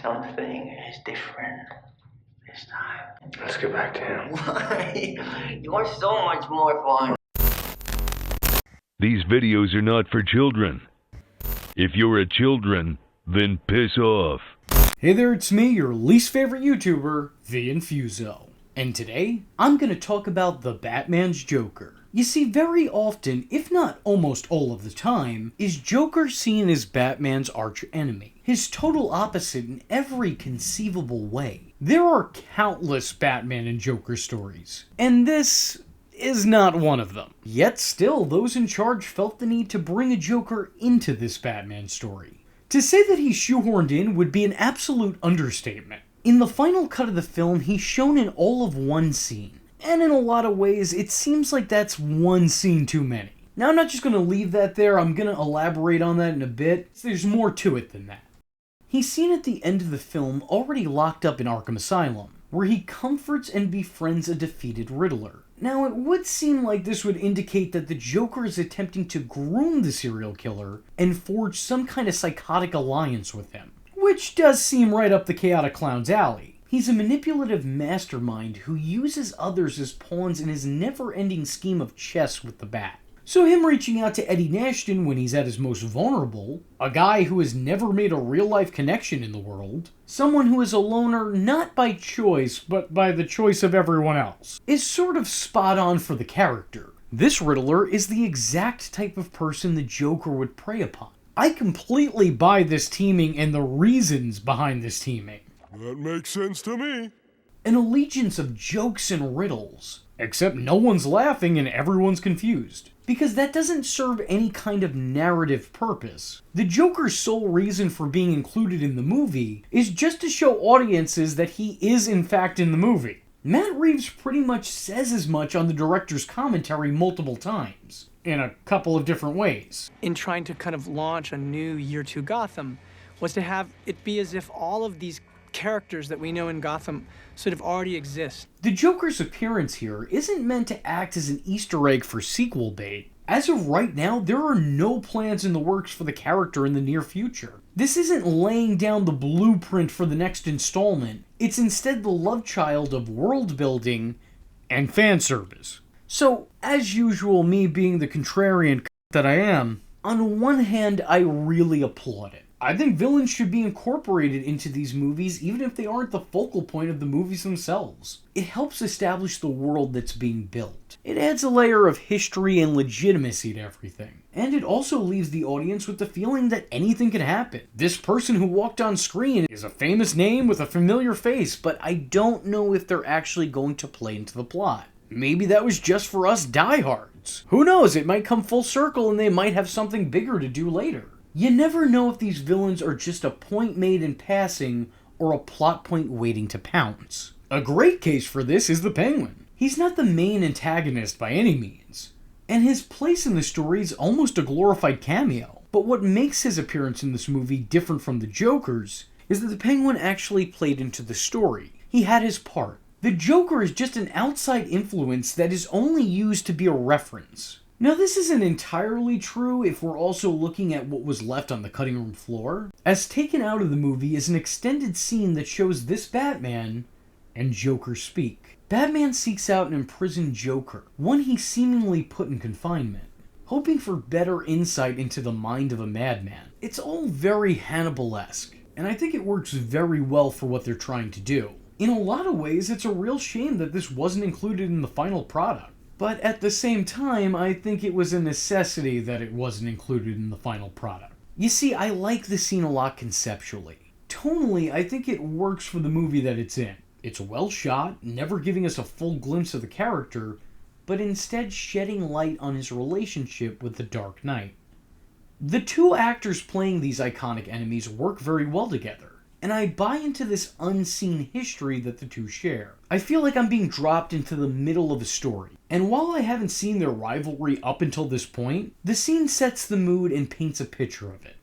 Something is different this time. Let's get back to him. Why? You're so much more fun. These videos are not for children. If you're a children, then piss off. Hey there, it's me, your least favorite YouTuber, the Infuso. And today, I'm going to talk about the Batman's Joker. You see, very often, if not almost all of the time, is Joker seen as Batman's arch-enemy. His total opposite in every conceivable way. There are countless Batman and Joker stories, and this is not one of them. Yet still, those in charge felt the need to bring a Joker into this Batman story. To say that he's shoehorned in would be an absolute understatement. In the final cut of the film, he's shown in all of one scene. And in a lot of ways, it seems like that's one scene too many. Now, I'm not just going to leave that there, I'm going to elaborate on that in a bit. There's more to it than that. He's seen at the end of the film already locked up in Arkham Asylum, where he comforts and befriends a defeated Riddler. Now, it would seem like this would indicate that the Joker is attempting to groom the serial killer and forge some kind of psychotic alliance with him, which does seem right up the chaotic clown's alley. He's a manipulative mastermind who uses others as pawns in his never-ending scheme of chess with the Bat. So him reaching out to Eddie Nashton when he's at his most vulnerable, a guy who has never made a real-life connection in the world, someone who is a loner not by choice, but by the choice of everyone else, is sort of spot on for the character. This Riddler is the exact type of person the Joker would prey upon. I completely buy this teaming and the reasons behind this teaming. That makes sense to me. An allegiance of jokes and riddles. Except no one's laughing and everyone's confused. Because that doesn't serve any kind of narrative purpose. The Joker's sole reason for being included in the movie is just to show audiences that he is in fact in the movie. Matt Reeves pretty much says as much on the director's commentary multiple times, in a couple of different ways. In trying to kind of launch a new Year 2 Gotham, was to have it be as if all of these characters that we know in Gotham sort of already exist. The Joker's appearance here isn't meant to act as an Easter egg for sequel bait. As of right now, there are no plans in the works for the character in the near future. This isn't laying down the blueprint for the next installment. It's instead the love child of world building and fan service. So, as usual, me being the contrarian that I am, on one hand, I really applaud it. I think villains should be incorporated into these movies even if they aren't the focal point of the movies themselves. It helps establish the world that's being built. It adds a layer of history and legitimacy to everything. And it also leaves the audience with the feeling that anything can happen. This person who walked on screen is a famous name with a familiar face, but I don't know if they're actually going to play into the plot. Maybe that was just for us diehards. Who knows, it might come full circle and they might have something bigger to do later. You never know if these villains are just a point made in passing or a plot point waiting to pounce. A great case for this is the Penguin. He's not the main antagonist by any means, and his place in the story is almost a glorified cameo. But what makes his appearance in this movie different from the Joker's is that the Penguin actually played into the story. He had his part. The Joker is just an outside influence that is only used to be a reference. Now, this isn't entirely true if we're also looking at what was left on the cutting room floor, as taken out of the movie is an extended scene that shows this Batman and Joker speak. Batman seeks out an imprisoned Joker, one he seemingly put in confinement, hoping for better insight into the mind of a madman. It's all very Hannibal-esque, and I think it works very well for what they're trying to do. In a lot of ways, it's a real shame that this wasn't included in the final product. But at the same time, I think it was a necessity that it wasn't included in the final product. You see, I like the scene a lot conceptually. Tonally, I think it works for the movie that it's in. It's well shot, never giving us a full glimpse of the character, but instead shedding light on his relationship with the Dark Knight. The two actors playing these iconic enemies work very well together, and I buy into this unseen history that the two share. I feel like I'm being dropped into the middle of a story, and while I haven't seen their rivalry up until this point, the scene sets the mood and paints a picture of it.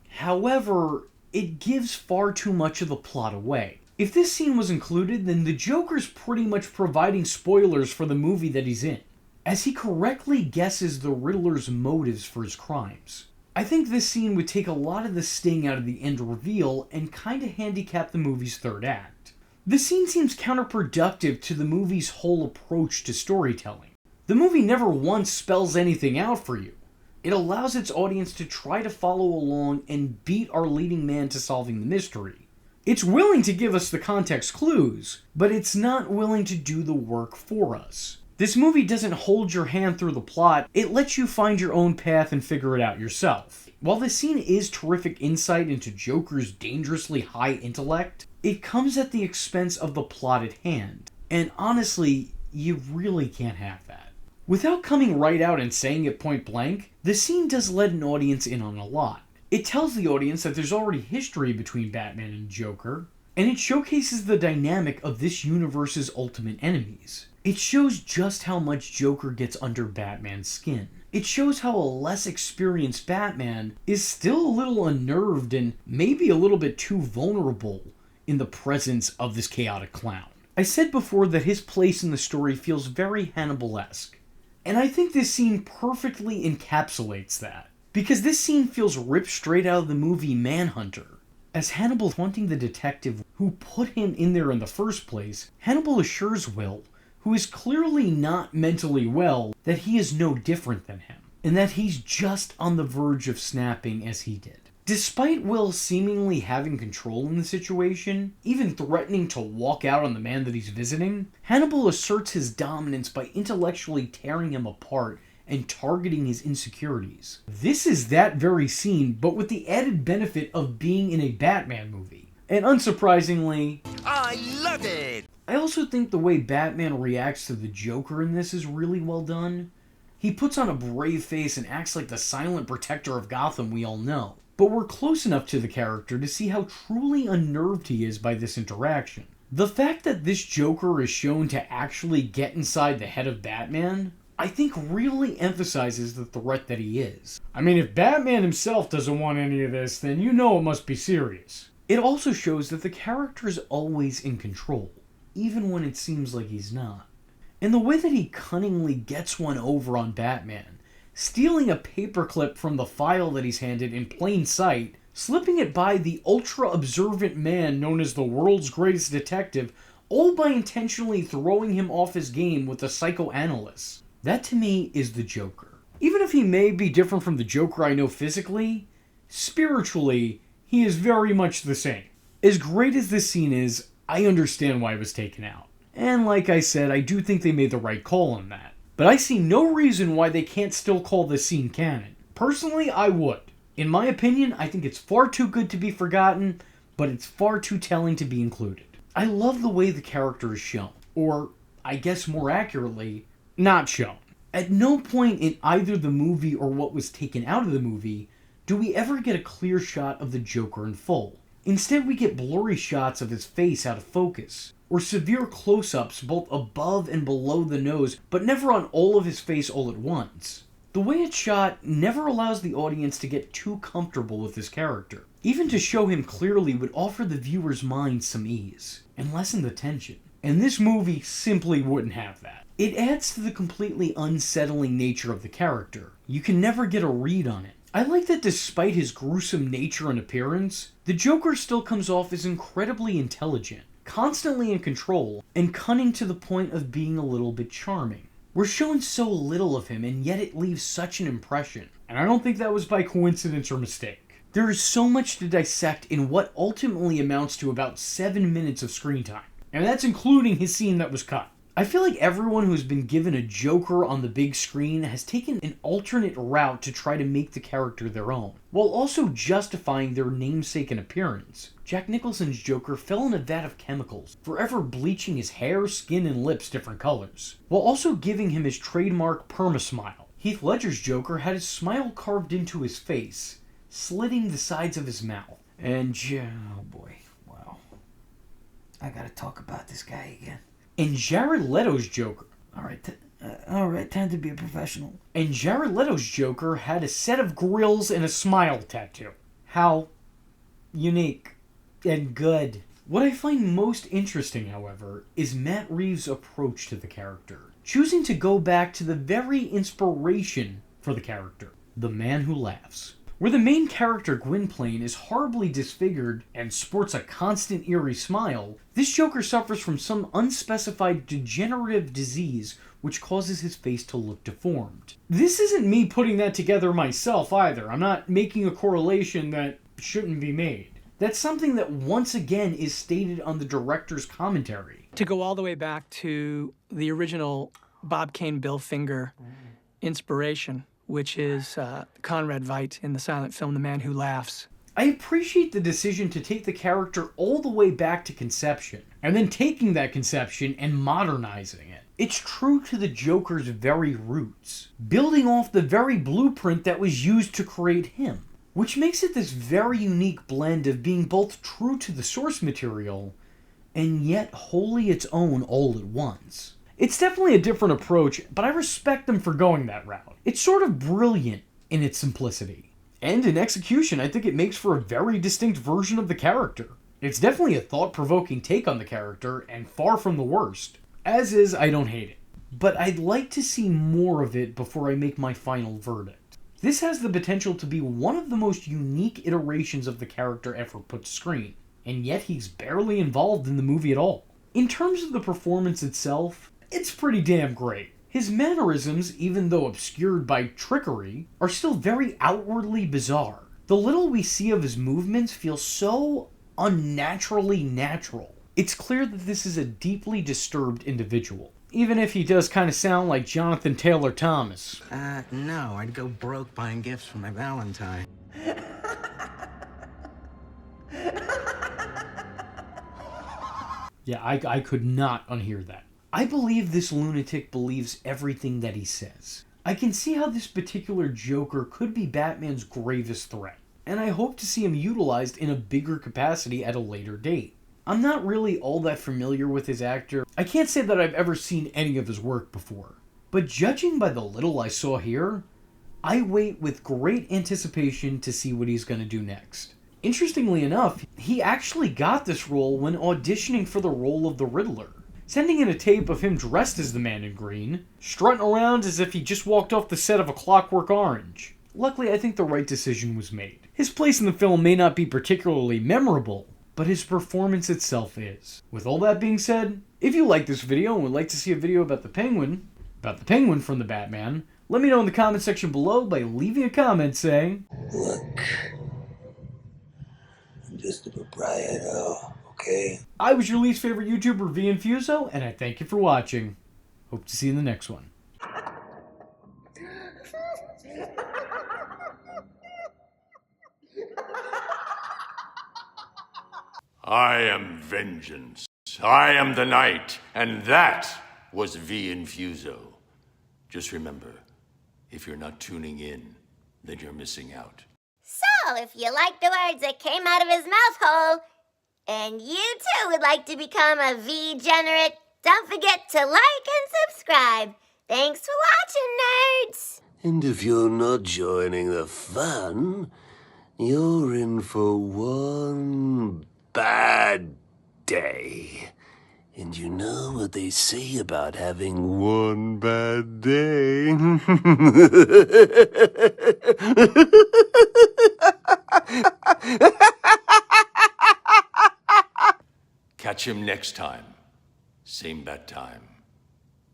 However, it gives far too much of the plot away. If this scene was included, then the Joker's pretty much providing spoilers for the movie that he's in, as he correctly guesses the Riddler's motives for his crimes. I think this scene would take a lot of the sting out of the end reveal and kinda handicap the movie's third act. The scene seems counterproductive to the movie's whole approach to storytelling. The movie never once spells anything out for you. It allows its audience to try to follow along and beat our leading man to solving the mystery. It's willing to give us the context clues, but it's not willing to do the work for us. This movie doesn't hold your hand through the plot, it lets you find your own path and figure it out yourself. While this scene is terrific insight into Joker's dangerously high intellect, it comes at the expense of the plot at hand. And honestly, you really can't have that. Without coming right out and saying it point blank, the scene does let an audience in on a lot. It tells the audience that there's already history between Batman and Joker, and it showcases the dynamic of this universe's ultimate enemies. It shows just how much Joker gets under Batman's skin. It shows how a less experienced Batman is still a little unnerved and maybe a little bit too vulnerable in the presence of this chaotic clown. I said before that his place in the story feels very Hannibal-esque, and I think this scene perfectly encapsulates that, because this scene feels ripped straight out of the movie Manhunter. As Hannibal hunting the detective who put him in there in the first place, Hannibal assures Will, who is clearly not mentally well, that he is no different than him, and that he's just on the verge of snapping as he did. Despite Will seemingly having control in the situation, even threatening to walk out on the man that he's visiting, Hannibal asserts his dominance by intellectually tearing him apart and targeting his insecurities. This is that very scene, but with the added benefit of being in a Batman movie. And unsurprisingly, I love it! I also think the way Batman reacts to the Joker in this is really well done. He puts on a brave face and acts like the silent protector of Gotham we all know. But we're close enough to the character to see how truly unnerved he is by this interaction. The fact that this Joker is shown to actually get inside the head of Batman, I think really emphasizes the threat that he is. I mean, if Batman himself doesn't want any of this, then you know it must be serious. It also shows that the character is always in control, even when it seems like he's not. And the way that he cunningly gets one over on Batman, stealing a paperclip from the file that he's handed in plain sight, slipping it by the ultra-observant man known as the world's greatest detective, all by intentionally throwing him off his game with a psychoanalyst. That to me is the Joker. Even if he may be different from the Joker I know physically, spiritually, he is very much the same. As great as this scene is, I understand why it was taken out. And like I said, I do think they made the right call on that. But I see no reason why they can't still call this scene canon. Personally, I would. In my opinion, I think it's far too good to be forgotten, but it's far too telling to be included. I love the way the character is shown. Or, I guess more accurately, not shown. At no point in either the movie or what was taken out of the movie do we ever get a clear shot of the Joker in full. Instead, we get blurry shots of his face out of focus, or severe close-ups both above and below the nose, but never on all of his face all at once. The way it's shot never allows the audience to get too comfortable with his character. Even to show him clearly would offer the viewer's mind some ease, and lessen the tension. And this movie simply wouldn't have that. It adds to the completely unsettling nature of the character. You can never get a read on it. I like that despite his gruesome nature and appearance, the Joker still comes off as incredibly intelligent, constantly in control, and cunning to the point of being a little bit charming. We're shown so little of him, and yet it leaves such an impression, and I don't think that was by coincidence or mistake. There is so much to dissect in what ultimately amounts to about 7 minutes of screen time, and that's including his scene that was cut. I feel like everyone who's been given a Joker on the big screen has taken an alternate route to try to make the character their own, while also justifying their namesake and appearance. Jack Nicholson's Joker fell in a vat of chemicals, forever bleaching his hair, skin, and lips different colors, while also giving him his trademark perma-smile. Heath Ledger's Joker had his smile carved into his face, slitting the sides of his mouth. And, oh boy, wow. I gotta talk about this guy again. And Jared Leto's Joker. Alright, time to be a professional. And Jared Leto's Joker had a set of grills and a smile tattoo. How unique and good. What I find most interesting, however, is Matt Reeves' approach to the character, choosing to go back to the very inspiration for the character, the man who laughs. Where the main character Gwynplaine is horribly disfigured and sports a constant eerie smile, this Joker suffers from some unspecified degenerative disease which causes his face to look deformed. This isn't me putting that together myself either. I'm not making a correlation that shouldn't be made. That's something that once again is stated on the director's commentary. To go all the way back to the original Bob Kane, Bill Finger inspiration, which is Conrad Veidt in the silent film The Man Who Laughs. I appreciate the decision to take the character all the way back to conception, and then taking that conception and modernizing it. It's true to the Joker's very roots, building off the very blueprint that was used to create him, which makes it this very unique blend of being both true to the source material and yet wholly its own all at once. It's definitely a different approach, but I respect them for going that route. It's sort of brilliant in its simplicity. And in execution, I think it makes for a very distinct version of the character. It's definitely a thought-provoking take on the character, and far from the worst. As is, I don't hate it. But I'd like to see more of it before I make my final verdict. This has the potential to be one of the most unique iterations of the character ever put to screen, and yet he's barely involved in the movie at all. In terms of the performance itself, it's pretty damn great. His mannerisms, even though obscured by trickery, are still very outwardly bizarre. The little we see of his movements feels so unnaturally natural. It's clear that this is a deeply disturbed individual, even if he does kind of sound like Jonathan Taylor Thomas. No, I'd go broke buying gifts for my Valentine. Yeah, I could not unhear that. I believe this lunatic believes everything that he says. I can see how this particular Joker could be Batman's gravest threat, and I hope to see him utilized in a bigger capacity at a later date. I'm not really all that familiar with his actor. I can't say that I've ever seen any of his work before, but judging by the little I saw here, I wait with great anticipation to see what he's going to do next. Interestingly enough, he actually got this role when auditioning for the role of the Riddler, sending in a tape of him dressed as the Man in Green, strutting around as if he just walked off the set of A Clockwork Orange. Luckily, I think the right decision was made. His place in the film may not be particularly memorable, but his performance itself is. With all that being said, if you like this video and would like to see a video about the Penguin from the Batman, let me know in the comment section below by leaving a comment saying, "Look, I'm just a proprietor, okay?" I was your least favorite YouTuber, Infuso, and I thank you for watching. Hope to see you in the next one. I am vengeance. I am the night, and that was Infuso. Just remember, if you're not tuning in, then you're missing out. So, if you like the words that came out of his mouth hole, and you too would like to become a V-generate, don't forget to like and subscribe. Thanks for watching, nerds! And if you're not joining the fun, you're in for one bad day. And you know what they say about having one bad day? Catch him next time. Same bat time.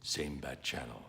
Same bat channel.